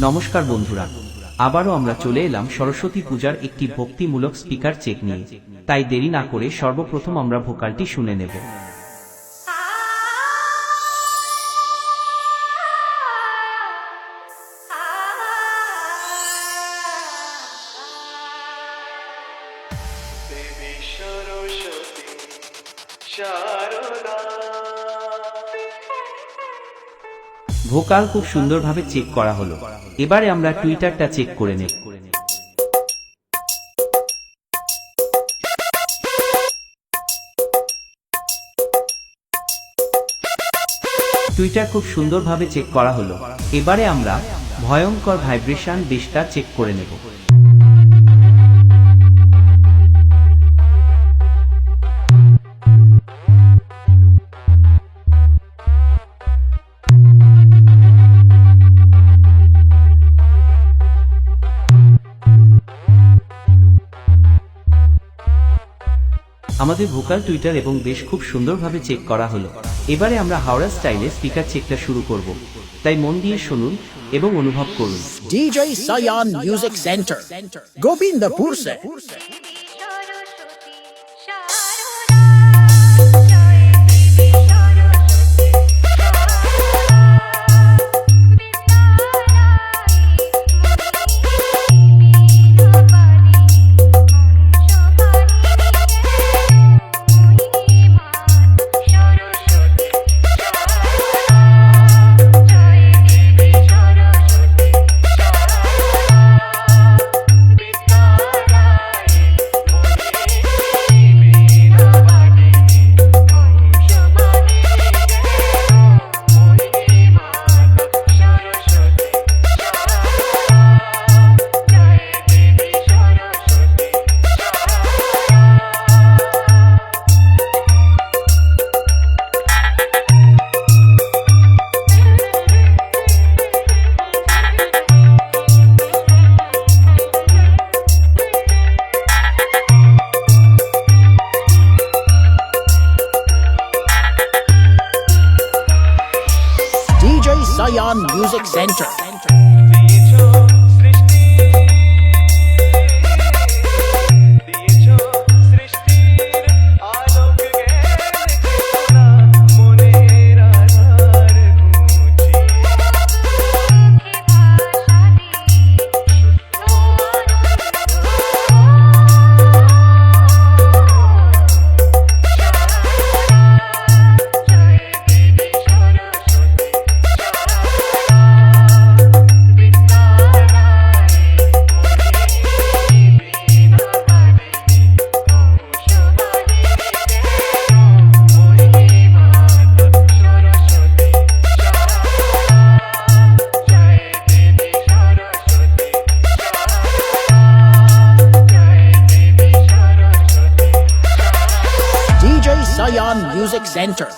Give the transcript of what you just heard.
নমস্কার বন্ধুরা, আবারও আমরা চলে এলাম সরস্বতী পূজার একটি ভক্তিমূলক স্পিকার চেক নিয়ে। তাই দেরি না করে সর্বপ্রথম আমরা ভোকালটি শুনে নেব। ভোকাল খুব সুন্দরভাবে চেক করা হলো। এবারে আমরা টুইটারটা চেক করে নেব। টুইটার খুব সুন্দরভাবে চেক করা হলো। এবারে আমরা ভয়ঙ্কর ভাইব্রেশন বেসটা চেক করে নেব। আমাদের ভোকাল, টুইটার এবং বেশ খুব সুন্দরভাবে চেক করা হলো। এবারে আমরা হাওড়া স্টাইলে স্পিকার চেকটা শুরু করব। তাই মন দিয়ে শুনুন এবং অনুভব করুন। DJ Sayan Music Center, Gobindapur se Sayan Music Center. Sayan Music Center.